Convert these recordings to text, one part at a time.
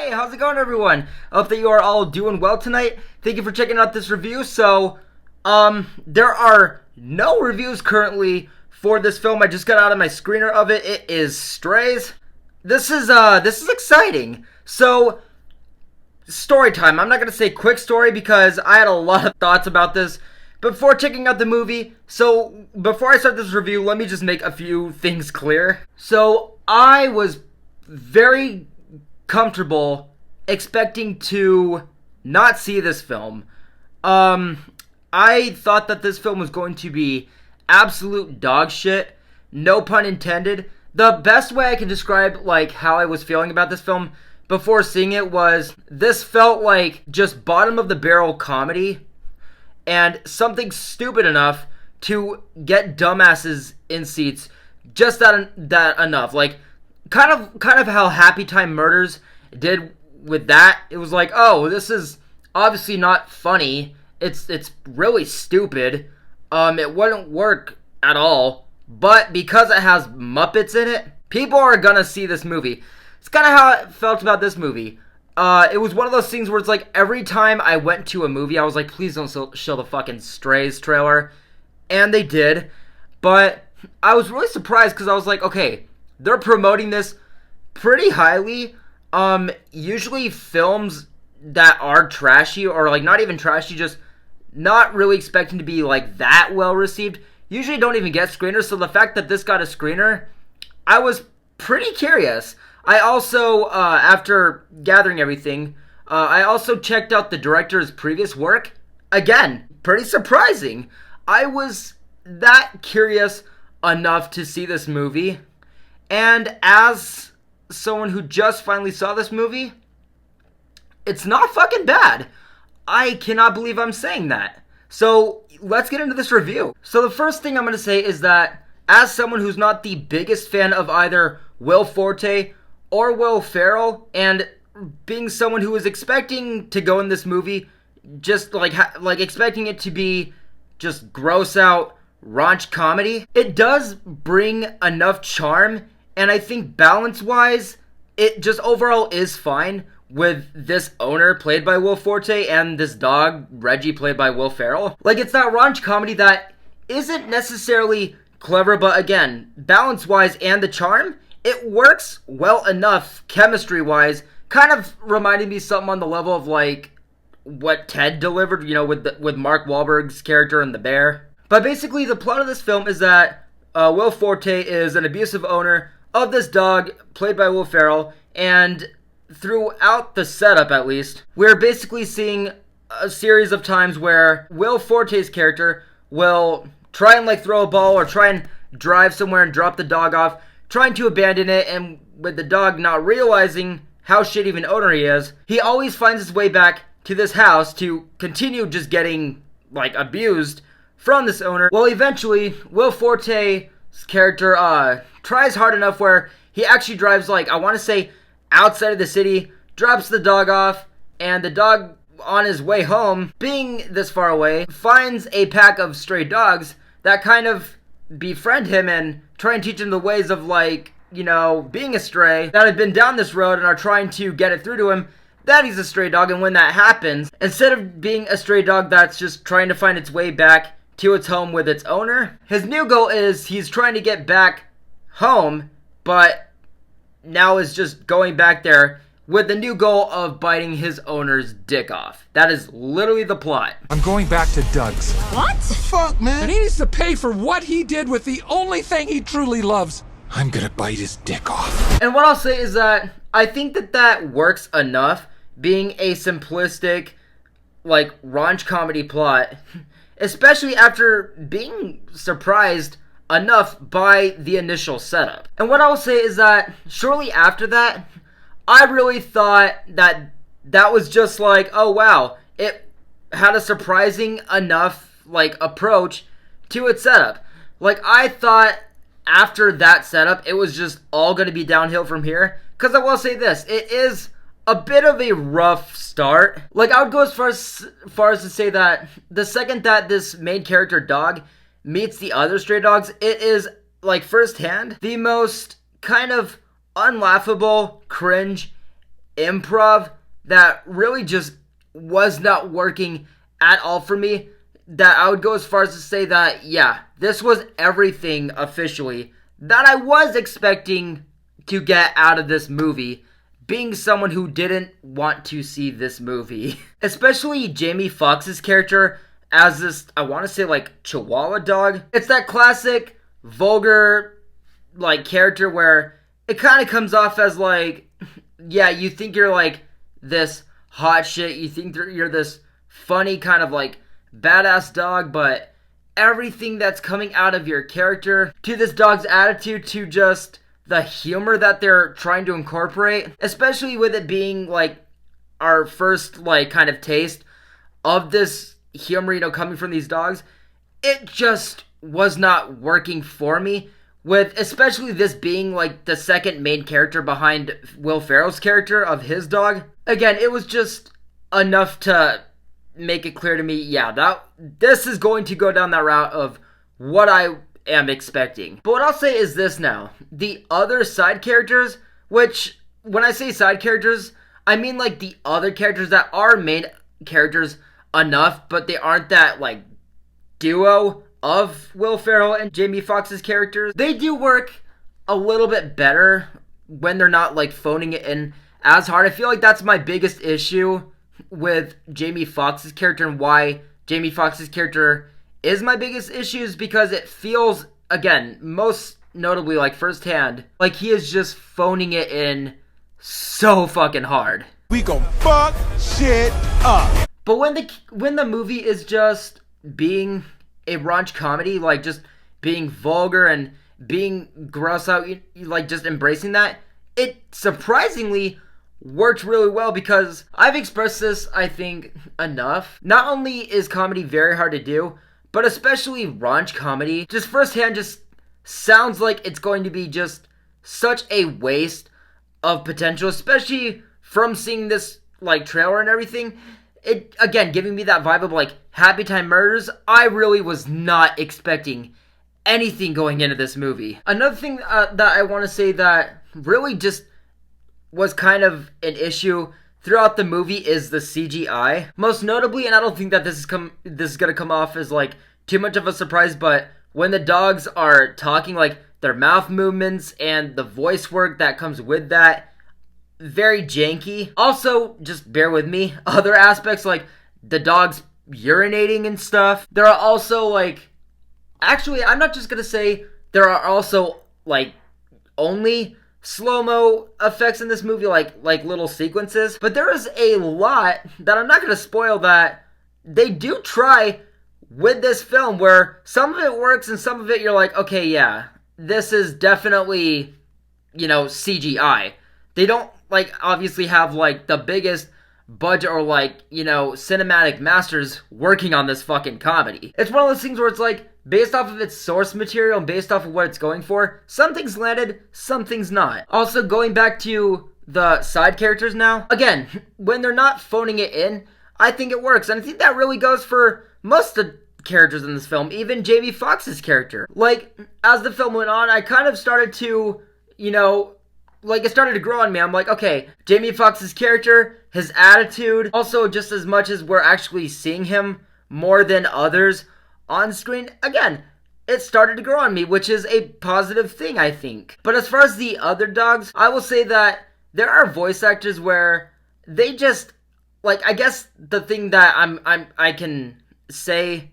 Hey, how's it going, everyone? I hope that you are all doing well tonight. Thank you for checking out this review. There are no reviews currently for this film. I just got out of my screener of it. It is Strays. This is exciting. So, story time. I'm not gonna say quick story because I had a lot of thoughts about this before checking out the movie. So, before I start this review, let me just make a few things clear. So, I was very comfortable expecting to not see this film. I thought that this film was going to be absolute dog shit. No pun intended. The best way I can describe how I was feeling about this film before seeing it was this felt like just bottom of the barrel comedy and something stupid enough to get dumbasses in seats. Just that enough. Kind of how Happy Time Murders did with that. It was like, oh, this is obviously not funny. It's really stupid. It wouldn't work at all. But because it has Muppets in it, people are gonna see this movie. It's kind of how I felt about this movie. It was one of those things where it's like every time I went to a movie, I was like, please don't show the fucking Strays trailer. And they did. But I was really surprised because I was like, okay, they're promoting this pretty highly. Usually films that are trashy or not even trashy, just not really expecting to be that well received, usually don't even get screeners. So the fact that this got a screener, I was pretty curious. I also, after gathering everything, I also checked out the director's previous work. Again, pretty surprising. I was that curious enough to see this movie. And as someone who just finally saw this movie, it's not fucking bad. I cannot believe I'm saying that. So let's get into this review. So the first thing I'm going to say is that as someone who's not the biggest fan of either Will Forte or Will Ferrell, and being someone who was expecting to go in this movie just expecting it to be just gross out raunch comedy, it does bring enough charm. And I think balance-wise, it just overall is fine with this owner played by Will Forte and this dog, Reggie, played by Will Ferrell. It's that raunch comedy that isn't necessarily clever, but again, balance-wise and the charm, it works well enough chemistry-wise. Kind of reminded me something on the level of what Ted delivered, with Mark Wahlberg's character in The Bear. But basically, the plot of this film is that Will Forte is an abusive owner of this dog, played by Will Ferrell, and throughout the setup, at least, we're basically seeing a series of times where Will Forte's character will try and throw a ball or try and drive somewhere and drop the dog off, trying to abandon it, and with the dog not realizing how shitty of an owner he is, he always finds his way back to this house to continue just getting, abused from this owner. Well, eventually, Will Forte's character tries hard enough where he actually drives, I want to say, outside of the city, drops the dog off, and the dog, on his way home, being this far away, finds a pack of stray dogs that kind of befriend him and try and teach him the ways of, being a stray, that have been down this road and are trying to get it through to him that he's a stray dog. And when that happens, instead of being a stray dog that's just trying to find its way back to its home with its owner, his new goal is he's trying to get back home, but now is just going back there with the new goal of biting his owner's dick off. That is literally the plot. I'm going back to Doug's. What? Fuck, man. And he needs to pay for what he did with the only thing he truly loves. I'm gonna bite his dick off. And what I'll say is that I think that works enough, being a simplistic, raunch comedy plot, especially after being surprised enough by the initial setup. And what I'll say is that shortly after that, I really thought that was just oh wow, it had a surprising enough approach to its setup. I thought after that setup, it was just all going to be downhill from here. Because I will say this, it is a bit of a rough start. I would go as far as to say that the second that this main character dog meets the other stray dogs, it is, firsthand, the most kind of unlaughable, cringe, improv that really just was not working at all for me, that I would go as far as to say that, yeah, this was everything officially that I was expecting to get out of this movie, being someone who didn't want to see this movie. Especially Jamie Foxx's character as this, I want to say, like, Chihuahua dog. It's that classic, vulgar, like, character where it kind of comes off as, like, yeah, you think you're, like, this hot shit, you think you're this funny kind of, like, badass dog, but everything that's coming out of your character, to this dog's attitude, to just the humor that they're trying to incorporate, especially with it being, like, our first, like, kind of taste of this humor, you know, coming from these dogs, it just was not working for me, with especially this being, like, the second main character behind Will Ferrell's character of his dog. Again, it was just enough to make it clear to me, yeah, this is going to go down that route of what I am expecting. But what I'll say is this now. The other side characters, which, when I say side characters, I mean, like, the other characters that are main characters enough, but they aren't that, like, duo of Will Ferrell and Jamie Foxx's characters. They do work a little bit better when they're not, like, phoning it in as hard. I feel like that's my biggest issue with Jamie Foxx's character, and why Jamie Foxx's character is my biggest issue, is because it feels, again, most notably, like, firsthand, like he is just phoning it in so fucking hard. We gon' fuck shit up. But when the movie is just being a raunch comedy, like just being vulgar and being gross out, like just embracing that, it surprisingly worked really well, because I've expressed this, I think, enough. Not only is comedy very hard to do, but especially raunch comedy, just firsthand just sounds like it's going to be just such a waste of potential, especially from seeing this, like, trailer and everything. It, again, giving me that vibe of, like, Happy Time Murders. I really was not expecting anything going into this movie. Another thing that I want to say that really just was kind of an issue throughout the movie is the CGI. Most notably, and I don't think that this is gonna come off as, like, too much of a surprise, but when the dogs are talking, like, their mouth movements and the voice work that comes with that, very janky. Also, just bear with me, other aspects, like the dogs urinating and stuff. There are also, like, actually, I'm not just gonna say there are also, like, only slow-mo effects in this movie, like little sequences, but there is a lot that I'm not going to spoil that they do try with this film, where some of it works and some of it you're like, okay, yeah, this is definitely, you know, CGI. They don't, like, obviously have, like, the biggest budget or, like, you know, cinematic masters working on this fucking comedy. It's one of those things where it's like, based off of its source material and based off of what it's going for, some things landed, some things not. Also, going back to the side characters now, again, when they're not phoning it in, I think it works. And I think that really goes for most of the characters in this film, even Jamie Foxx's character. Like, as the film went on, I kind of started to, you know, like, it started to grow on me. I'm like, okay, Jamie Foxx's character, his attitude, also just as much as we're actually seeing him more than others on screen, again, it started to grow on me, which is a positive thing, I think. But as far as the other dogs, I will say that there are voice actors where they just, like, I guess the thing that I can say,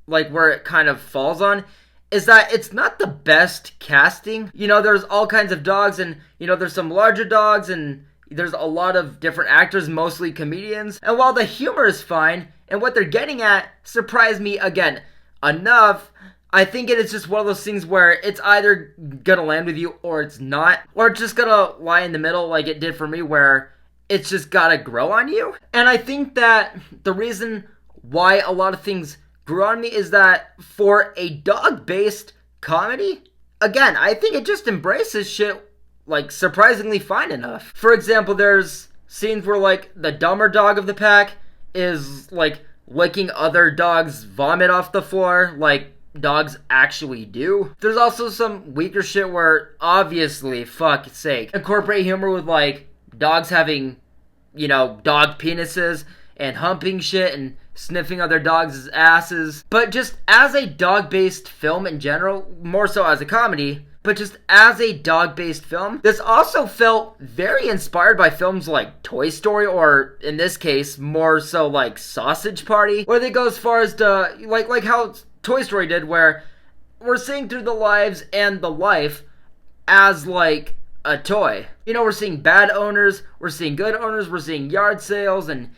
like, where it kind of falls on, is that it's not the best casting. You know, there's all kinds of dogs, and, you know, there's some larger dogs, and there's a lot of different actors, mostly comedians. And while the humor is fine, and what they're getting at surprised me, again, enough, I think it is just one of those things where it's either gonna land with you or it's not. Or it's just gonna lie in the middle, like it did for me, where it's just gotta grow on you. And I think that the reason why a lot of things grew on me is that for a dog-based comedy, again, I think it just embraces shit, like, surprisingly fine enough. For example, there's scenes where, like, the dumber dog of the pack is, like, licking other dogs' vomit off the floor, like dogs actually do. There's also some weaker shit where, obviously, fuck's sake, incorporate humor with, like, dogs having, dog penises and humping shit and sniffing other dogs' asses. But just as a dog-based film in general, more so as a comedy, but just as a dog-based film, this also felt very inspired by films like Toy Story, or in this case, more so like Sausage Party, where they go as far as to, like how Toy Story did, where we're seeing through the lives and the life as like a toy. We're seeing bad owners, we're seeing good owners, we're seeing yard sales and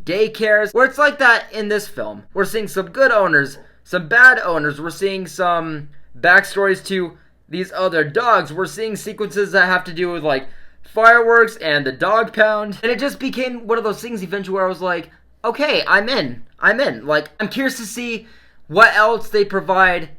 daycares, where it's like that in this film. We're seeing some good owners, some bad owners, we're seeing some backstories to these other dogs, we're seeing sequences that have to do with like fireworks and the dog pound, and it just became one of those things eventually where I was like, okay, I'm in. Like, I'm curious to see what else they provide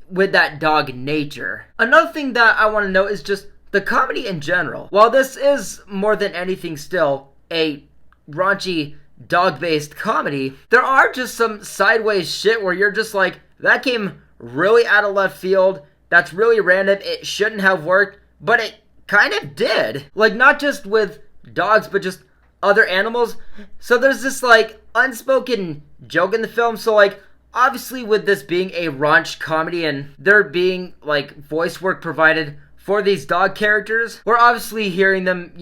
with that dog nature. Another thing that I want to note is just the comedy in general. While this is more than anything still a raunchy dog-based comedy, there are just some sideways shit where you're just like, that came really out of left field, that's really random, it shouldn't have worked, but it kind of did. Like, not just with dogs, but just other animals. So there's this like unspoken joke in the film. So like, obviously with this being a raunch comedy and there being like voice work provided for these dog characters, we're obviously hearing them,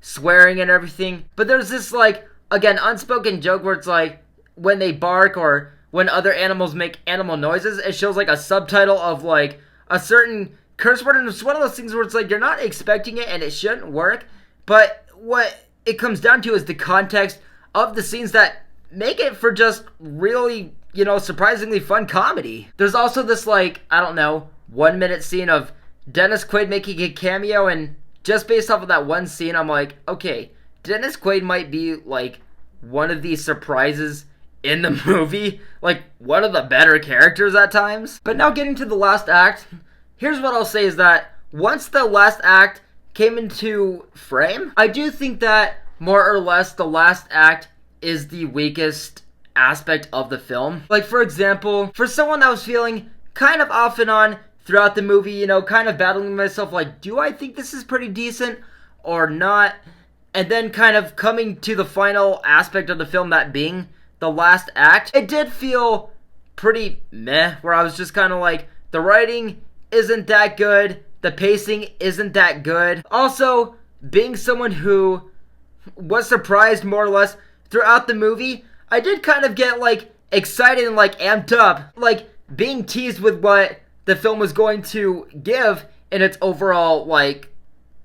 swearing and everything. But there's this like, again, unspoken joke where it's like when they bark or when other animals make animal noises, it shows like a subtitle of like a certain curse word. And it's one of those things where it's like you're not expecting it and it shouldn't work. But what it comes down to is the context of the scenes that make it for just really, surprisingly fun comedy. There's also this like, 1 minute scene of Dennis Quaid making a cameo, and just based off of that one scene, I'm like, okay, Dennis Quaid might be like one of these surprises in the movie, like one of the better characters at times. But now getting to the last act, here's what I'll say is that once the last act came into frame, I do think that more or less the last act is the weakest aspect of the film. Like, for example, for someone that was feeling kind of off and on throughout the movie, kind of battling myself, like, do I think this is pretty decent or not? And then kind of coming to the final aspect of the film, that being the last act, it did feel pretty meh, where I was just kind of like, the writing isn't that good, the pacing isn't that good. Also, being someone who was surprised more or less throughout the movie, I did kind of get like excited and like amped up, like being teased with what the film was going to give in its overall like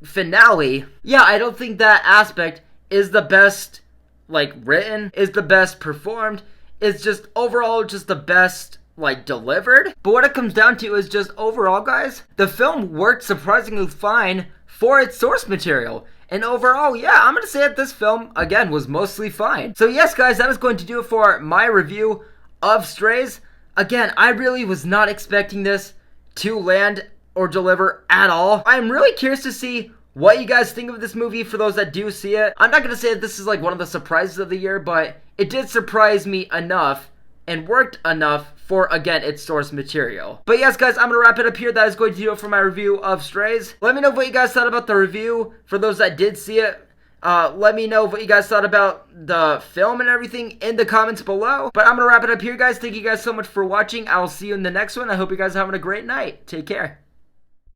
finale. Yeah, I don't think that aspect is the best like written, is the best performed, is just overall just the best like delivered. But what it comes down to is just overall, guys, the film worked surprisingly fine for its source material. And overall, yeah, I'm going to say that this film, again, was mostly fine. So yes, guys, that is going to do it for my review of Strays. Again, I really was not expecting this to land or deliver at all. I'm really curious to see what you guys think of this movie for those that do see it. I'm not going to say that this is like one of the surprises of the year, but it did surprise me enough and worked enough for, again, its source material. But yes, guys, I'm going to wrap it up here. That is going to do it for my review of Strays. Let me know what you guys thought about the review. For those that did see it, let me know what you guys thought about the film and everything in the comments below. But I'm going to wrap it up here, guys. Thank you guys so much for watching. I will see you in the next one. I hope you guys are having a great night. Take care.